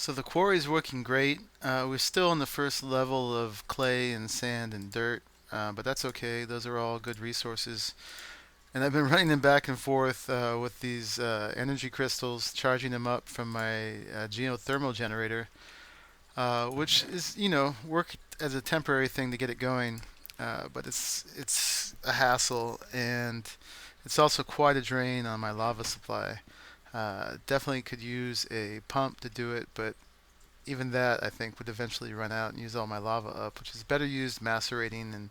So the quarry is working great. We're still on the first level of clay and sand and dirt, but that's okay. Those are all good resources. And I've been running them back and forth with these energy crystals, charging them up from my geothermal generator, which is, work as a temporary thing to get it going. But it's a hassle, and it's also quite a drain on my lava supply. Definitely could use a pump to do it, but even that I think would eventually run out and use all my lava up, which is better used macerating and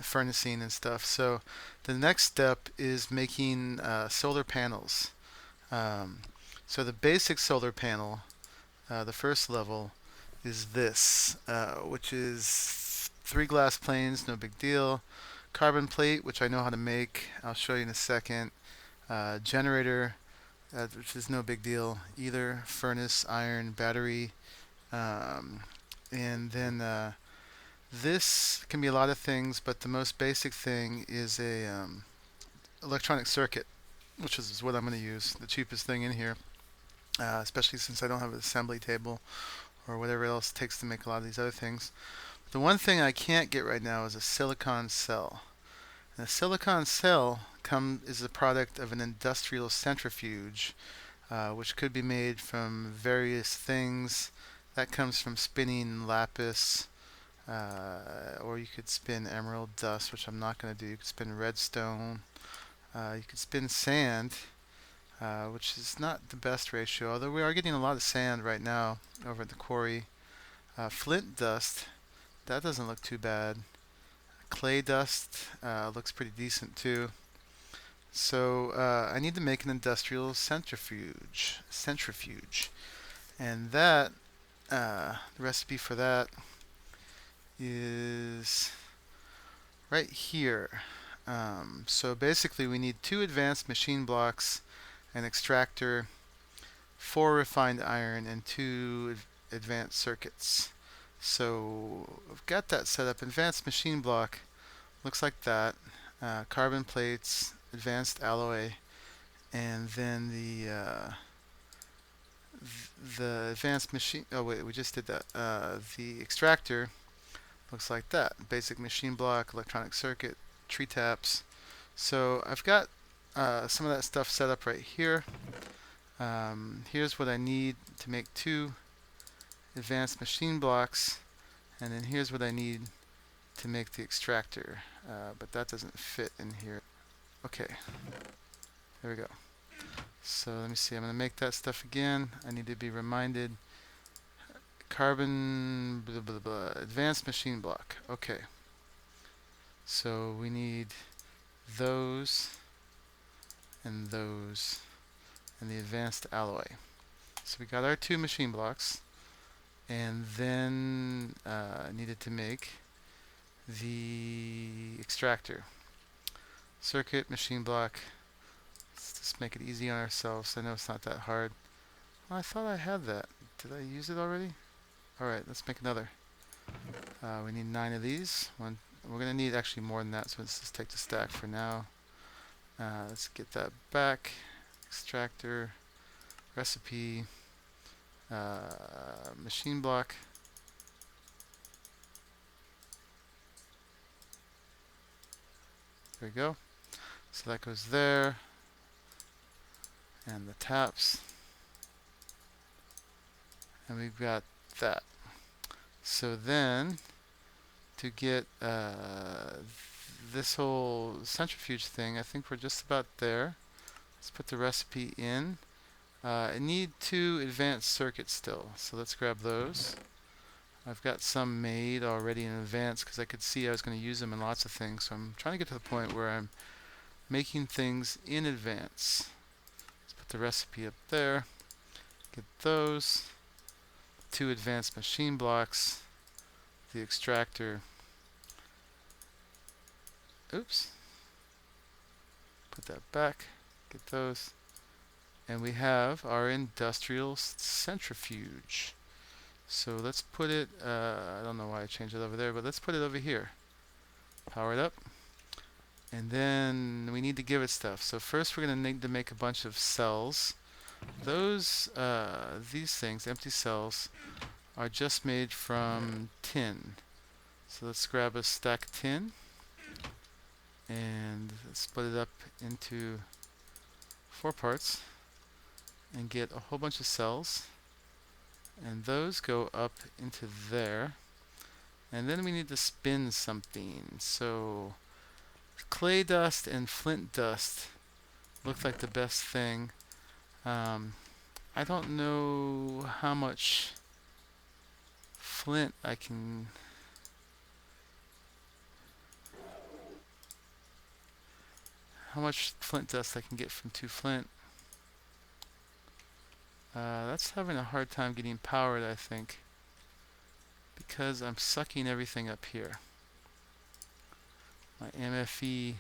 furnacing and stuff. So the next step is making solar panels. Um, so the basic solar panel, the first level, is this, which is three glass planes, no big deal. Carbon plate, which I know how to make. I'll show you in a second. Generator, which is no big deal either. Furnace, iron, battery, um, and then this can be a lot of things, but the most basic thing is a electronic circuit, which is what I'm going to use, the cheapest thing in here, especially since I don't have an assembly table or whatever else it takes to make a lot of these other things. The one thing I can't get right now is a silicon cell. And a silicon cell is a product of an industrial centrifuge, which could be made from various things. That comes from spinning lapis, or you could spin emerald dust, which I'm not going to do. You could spin redstone. You could spin sand, which is not the best ratio, although we are getting a lot of sand right now over at the quarry. Flint dust, that doesn't look too bad. Clay dust looks pretty decent too. So I need to make an industrial centrifuge, and that the recipe for that is right here. So basically we need 2 advanced machine blocks, an extractor, 4 refined iron, and 2 advanced circuits. So I've got that set up. Advanced machine block looks like that. Carbon plates, advanced alloy, and then the advanced machine. Oh wait, we just did that. The extractor looks like that. Basic machine block, electronic circuit, tree taps. So I've got some of that stuff set up right here. Here's what I need to make 2 advanced machine blocks, and then here's what I need to make the extractor, but that doesn't fit in here. Okay, there we go. So let me see, I'm going to make that stuff again. I need to be reminded. Carbon, blah, blah, blah, advanced machine block. Okay, so we need those and those and the advanced alloy. So we got our 2 machine blocks, and then I needed to make the extractor. Circuit, machine block. Let's just make it easy on ourselves. I know it's not that hard. Well, I thought I had that. Did I use it already? Alright, let's make another. We need 9 of these. We're going to need actually more than that, so let's just take the stack for now. Let's get that back. Extractor, recipe, machine block. There we go. So that goes there. And the taps. And we've got that. So then, to get this whole centrifuge thing, I think we're just about there. Let's put the recipe in. I need 2 advanced circuits still, so let's grab those. I've got some made already in advance because I could see I was going to use them in lots of things, so I'm trying to get to the point where I'm making things in advance. Let's put the recipe up there. Get those. 2 advanced machine blocks. The extractor. Oops. Put that back. Get those. And we have our industrial centrifuge. So let's put it, I don't know why I changed it over there, but let's put it over here. Power it up. And then we need to give it stuff. So first we're going to need to make a bunch of cells. Those, these things, empty cells, are just made from tin. So let's grab a stack of tin and split it up into 4 parts and get a whole bunch of cells. And those go up into there. And then we need to spin something. So clay dust and flint dust look like the best thing. I don't know how much flint I can... How much flint dust I can get from 2 flint. That's having a hard time getting powered, I think, because I'm sucking everything up here. My MFE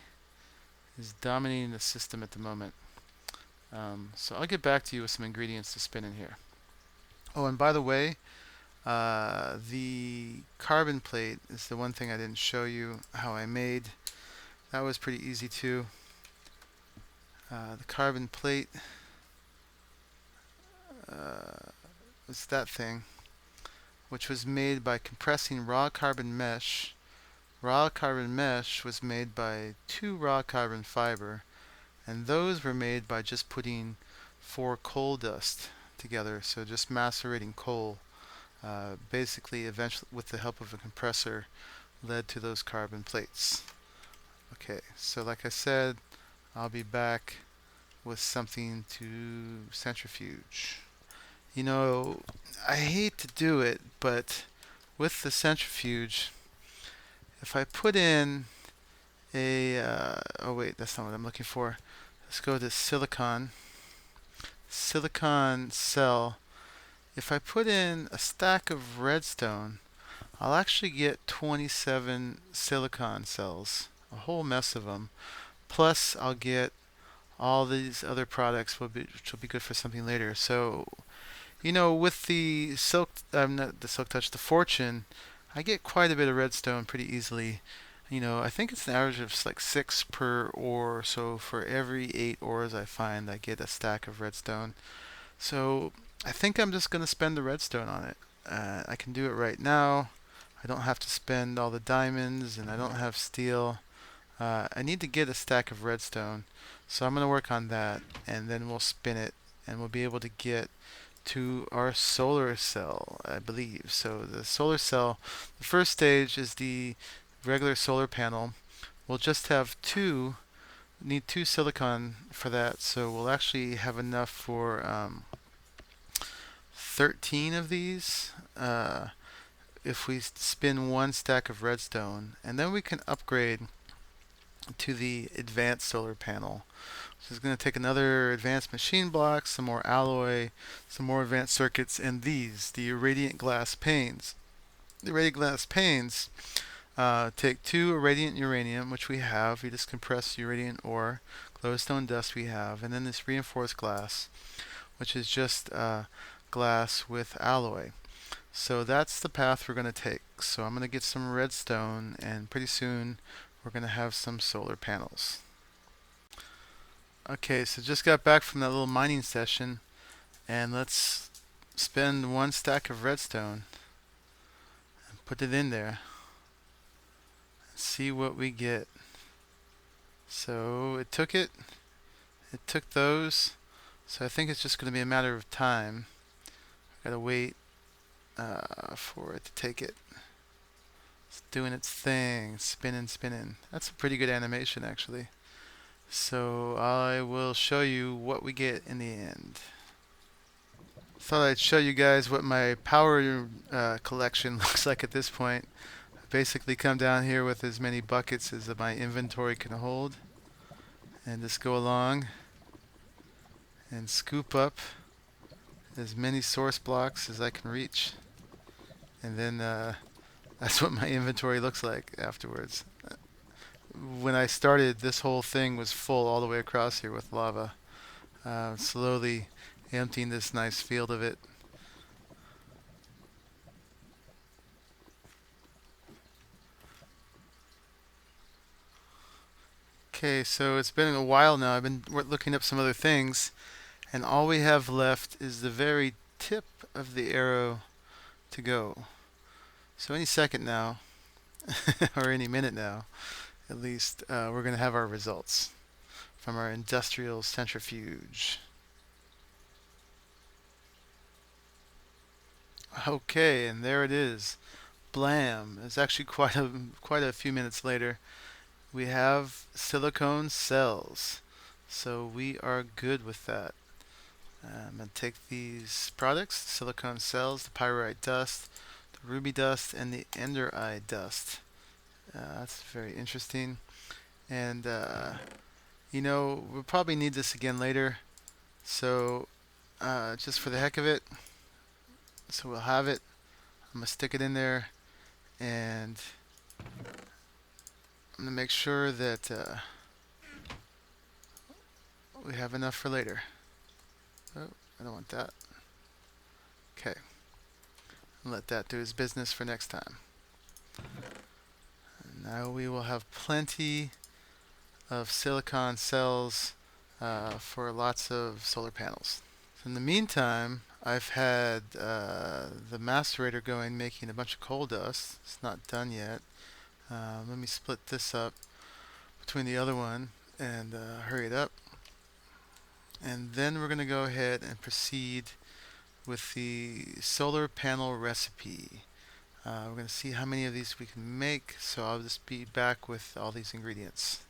is dominating the system at the moment. So I'll get back to you with some ingredients to spin in here. Oh, and by the way, the carbon plate is the one thing I didn't show you how I made. That was pretty easy too. The carbon plate was that thing, which was made by compressing raw carbon mesh. Raw carbon mesh was made by 2 raw carbon fiber, and those were made by just putting 4 coal dust together, so just macerating coal. Basically, eventually, with the help of a compressor, led to those carbon plates. Okay, so like I said, I'll be back with something to centrifuge. You know, I hate to do it, but with the centrifuge, if I put in a, oh wait, that's not what I'm looking for. Let's go to silicon cell. If I put in a stack of redstone, I'll actually get 27 silicon cells, a whole mess of them. Plus, I'll get all these other products, which will be good for something later. So, you know, with the not the silk touch, the fortune, I get quite a bit of redstone pretty easily. You know, I think it's an average of like 6 per ore. So for every 8 ores I find, I get a stack of redstone. So I think I'm just going to spend the redstone on it. I can do it right now. I don't have to spend all the diamonds, and I don't have steel. I need to get a stack of redstone, so I'm going to work on that, and then we'll spin it, and we'll be able to get to our solar cell, I believe. So the solar cell, the first stage is the regular solar panel. We'll just have need 2 silicon for that, so we'll actually have enough for 13 of these if we spin 1 stack of redstone, and then we can upgrade to the advanced solar panel. So it's going to take another advanced machine block, some more alloy, some more advanced circuits, and these, the irradiant glass panes. The irradiant glass panes take 2 irradiant uranium, which we have. We just compress irradiant ore, glowstone dust we have, and then this reinforced glass, which is just glass with alloy. So that's the path we're going to take. So I'm going to get some redstone, and pretty soon we're going to have some solar panels. Okay, so just got back from that little mining session, and let's spend 1 stack of redstone and put it in there and see what we get. So it took those, so I think it's just going to be a matter of time. Gotta wait for it to take it. It's doing its thing, spinning. That's a pretty good animation, actually. So I will show you what we get in the end. Thought I'd show you guys what my power collection looks like at this point. I basically come down here with as many buckets as my inventory can hold, and just go along and scoop up as many source blocks as I can reach, and then that's what my inventory looks like afterwards. When I started, this whole thing was full all the way across here with lava. Slowly emptying this nice field of it. Okay, so it's been a while now. I've been looking up some other things, And all we have left is the very tip of the arrow to go. So any second now, or any minute now, at least, we're going to have our results from our industrial centrifuge. Okay, and there it is. Blam! It's actually quite a few minutes later. We have silicone cells, so we are good with that. I'm going to take these products, silicone cells, the pyrite dust, the ruby dust, and the enderite dust. That's very interesting. And, we'll probably need this again later. So, just for the heck of it, so we'll have it. I'm going to stick it in there, and I'm going to make sure that we have enough for later. Oh, I don't want that. Okay. Let that do his business for next time. And now we will have plenty of silicon cells for lots of solar panels. So in the meantime, I've had the macerator going, making a bunch of coal dust. It's not done yet. Let me split this up between the other one and hurry it up. And then we're going to go ahead and proceed with the solar panel recipe. We're going to see how many of these we can make, so I'll just be back with all these ingredients.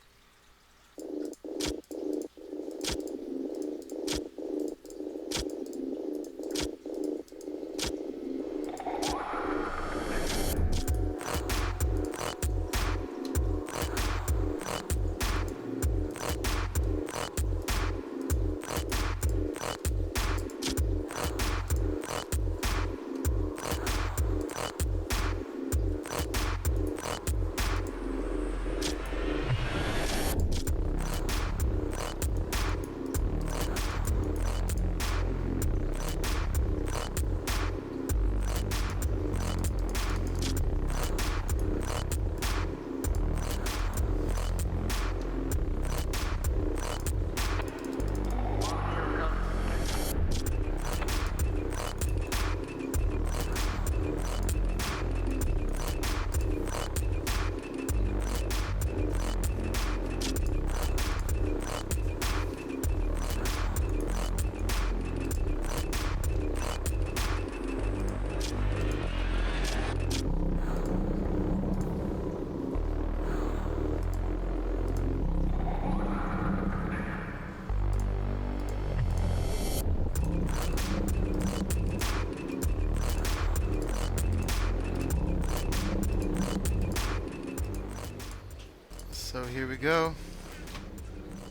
So here we go.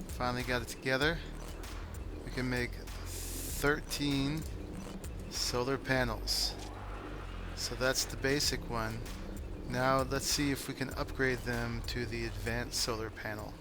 Finally got it together. We can make 13 solar panels. So that's the basic one. Now let's see if we can upgrade them to the advanced solar panel.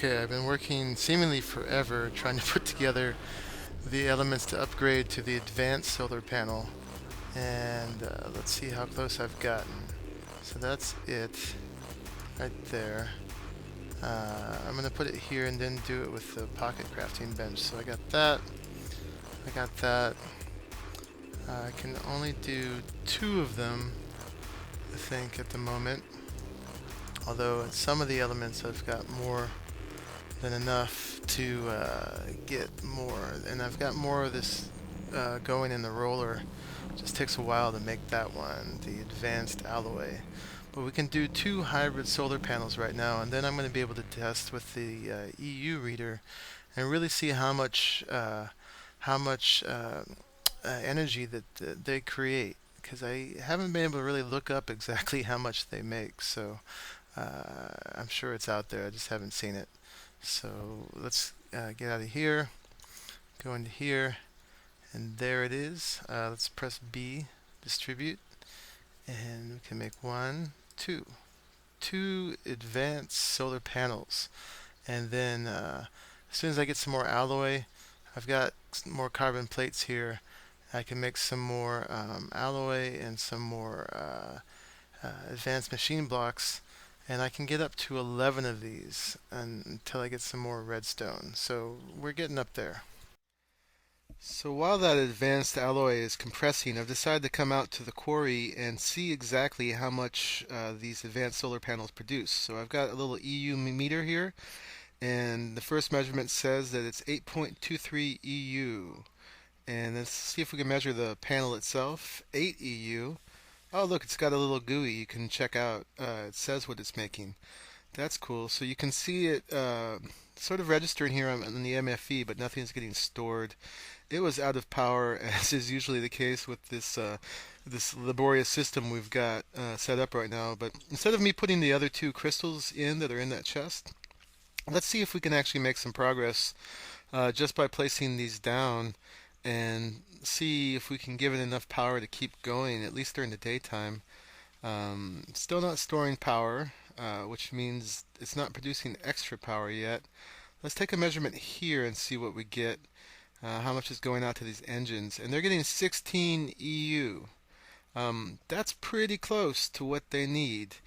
Okay, I've been working seemingly forever trying to put together the elements to upgrade to the advanced solar panel. And let's see how close I've gotten. So that's it right there. I'm going to put it here and then do it with the pocket crafting bench. So I got that. I got that. I can only do 2 of them, I think, at the moment. Although some of the elements I've got more than enough to get more. And I've got more of this going in the roller. It just takes a while to make that one, the advanced alloy. But we can do 2 hybrid solar panels right now, and then I'm going to be able to test with the EU reader and really see how much energy that they create, because I haven't been able to really look up exactly how much they make. So I'm sure it's out there. I just haven't seen it. So let's get out of here, go into here, and there it is. Let's press B, distribute, and we can make 2 advanced solar panels. And then as soon as I get some more alloy, I've got some more carbon plates here. I can make some more alloy and some more advanced machine blocks, and I can get up to 11 of these until I get some more redstone. So we're getting up there. So while that advanced alloy is compressing, I've decided to come out to the quarry and see exactly how much these advanced solar panels produce. So I've got a little EU meter here, and the first measurement says that it's 8.23 EU. And let's see if we can measure the panel itself. 8 EU. Oh, look, it's got a little GUI you can check out. It says what it's making. That's cool. So you can see it sort of registering here on the MFE, but nothing's getting stored. It was out of power, as is usually the case with this this laborious system we've got set up right now. But instead of me putting the other 2 crystals in that are in that chest, let's see if we can actually make some progress just by placing these down, and see if we can give it enough power to keep going, at least during the daytime. Still not storing power, which means it's not producing extra power yet. Let's take a measurement here and see what we get, how much is going out to these engines. And they're getting 16 EU. That's pretty close to what they need.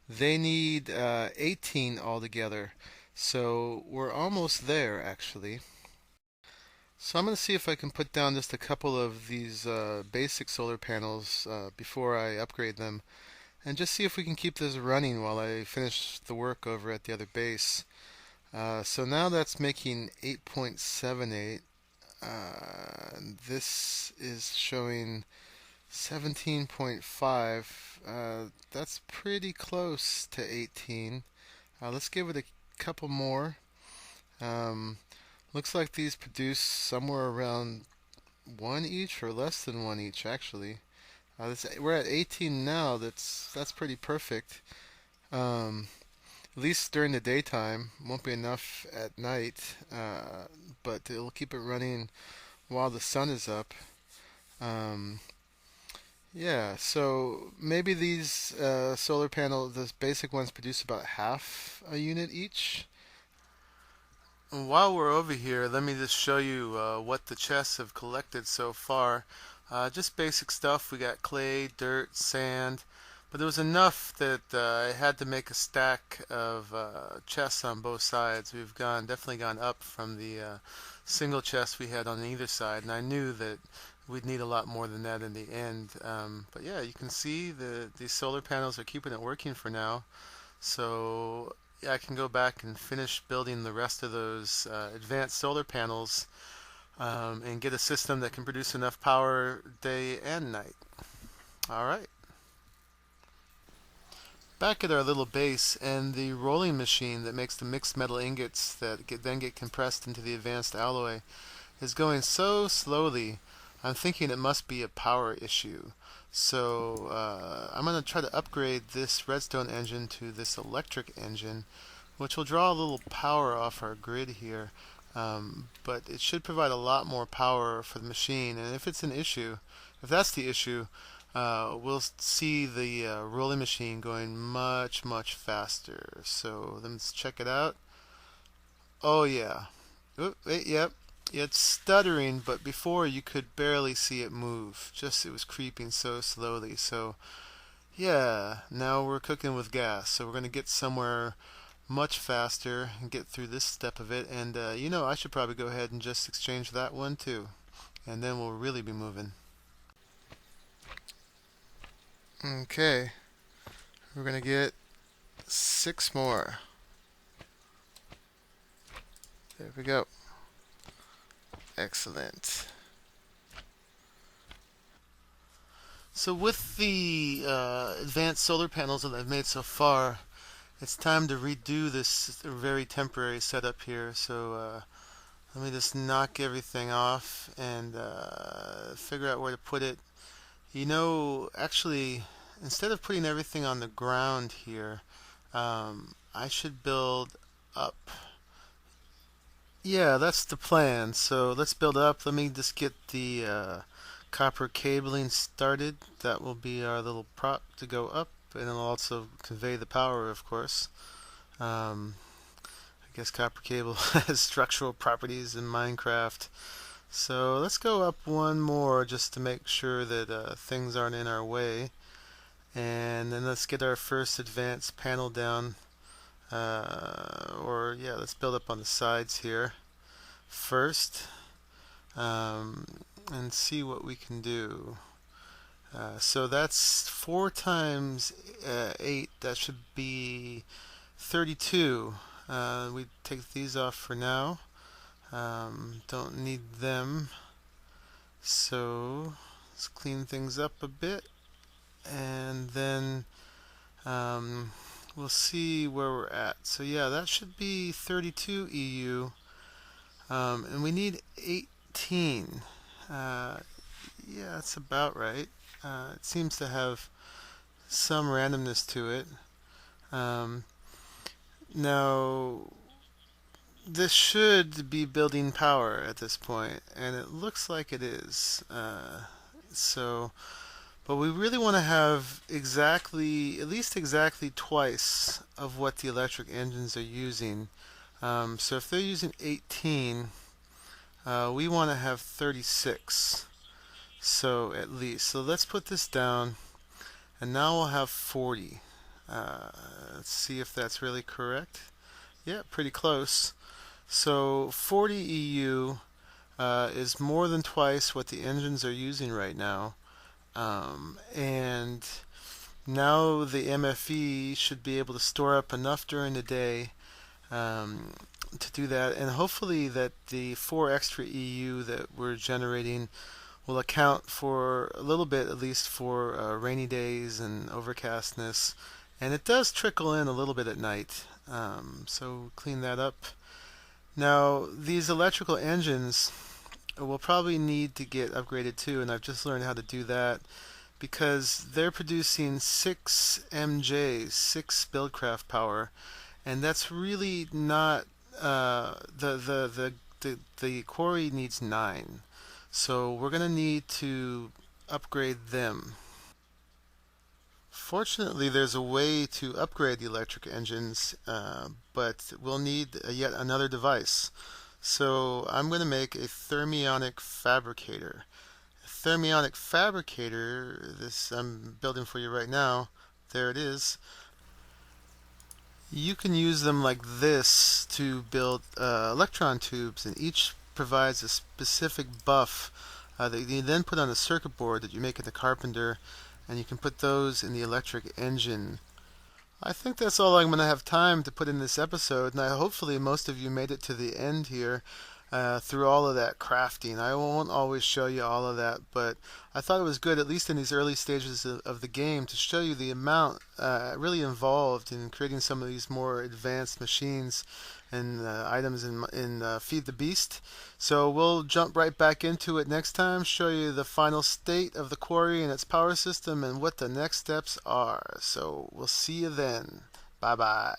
They need 18 altogether. So we're almost there, actually. So I'm going to see if I can put down just a couple of these basic solar panels before I upgrade them, and just see if we can keep this running while I finish the work over at the other base. So now that's making 8.78. This is showing 17.5. That's pretty close to 18. Let's give it a couple more. Looks like these produce somewhere around 1 each, or less than 1 each, actually. We're at 18 now. That's pretty perfect. At least during the daytime. Won't be enough at night, but it'll keep it running while the sun is up. Yeah, so maybe these solar panels, the basic ones, produce about half a unit each. While we're over here, let me just show you what the chests have collected so far. Just basic stuff. We got clay, dirt, sand, but there was enough that I had to make a stack of chests on both sides. We've definitely gone up from the single chest we had on either side, and I knew that we'd need a lot more than that in the end. But yeah, you can see these solar panels are keeping it working for now. So yeah, I can go back and finish building the rest of those advanced solar panels and get a system that can produce enough power day and night. Alright. Back at our little base, and the rolling machine that makes the mixed metal ingots that then get compressed into the advanced alloy is going so slowly, I'm thinking it must be a power issue. So I'm going to try to upgrade this redstone engine to this electric engine, which will draw a little power off our grid here. But it should provide a lot more power for the machine. And if it's an issue, if that's the issue, we'll see the rolling machine going much, much faster. So let's check it out. Oh yeah. Oop, wait, yep. It's stuttering, but before you could barely see it move. Just it was creeping so slowly. So yeah, now we're cooking with gas. So we're gonna get somewhere much faster and get through this step of it. And I should probably go ahead and just exchange that one too, and then we'll really be moving. Okay, we're gonna get 6 more. There we go. Excellent. So with the advanced solar panels that I've made so far, it's time to redo this very temporary setup here. So let me just knock everything off and figure out where to put it. Actually, instead of putting everything on the ground here, I should build up. Yeah, that's the plan. So let's build up. Let me just get the copper cabling started. That will be our little prop to go up, and it'll also convey the power, of course. I guess copper cable has structural properties in Minecraft. So let's go up one more just to make sure that things aren't in our way. And then let's get our first advanced panel down. Let's build up on the sides here first. And see what we can do. So that's 4 times 8. That should be 32. We take these off for now. Don't need them. So let's clean things up a bit, and then we'll see where we're at. So yeah, that should be 32 EU, and we need 18. Yeah, that's about right. It seems to have some randomness to it. Now, this should be building power at this point, and it looks like it is. But we really want to have at least exactly twice of what the electric engines are using. So if they're using 18, we want to have 36. So at least. So let's put this down, and now we'll have 40. Let's see if that's really correct. Yeah, pretty close. So 40 EU is more than twice what the engines are using right now. And now the MFE should be able to store up enough during the day to do that, and hopefully that the 4 extra EU that we're generating will account for a little bit, at least for rainy days and overcastness. And it does trickle in a little bit at night, so clean that up. Now, these electrical engines will probably need to get upgraded too, and I've just learned how to do that because they're producing 6 MJ, 6 BuildCraft power, and that's really not the Quarry needs 9. So we're going to need to upgrade them. Fortunately, there's a way to upgrade the electric engines, but we'll need yet another device. So I'm going to make a thermionic fabricator. A thermionic fabricator, this I'm building for you right now. There it is. You can use them like this to build electron tubes, and each provides a specific buff that you then put on a circuit board that you make in the Carpenter, and you can put those in the electric engine. I think that's all I'm going to have time to put in this episode, and hopefully most of you made it to the end here through all of that crafting. I won't always show you all of that, but I thought it was good, at least in these early stages of the game, to show you the amount really involved in creating some of these more advanced machines and items in Feed the Beast. So we'll jump right back into it next time, show you the final state of the Quarry and its power system and what the next steps are. So we'll see you then. Bye bye.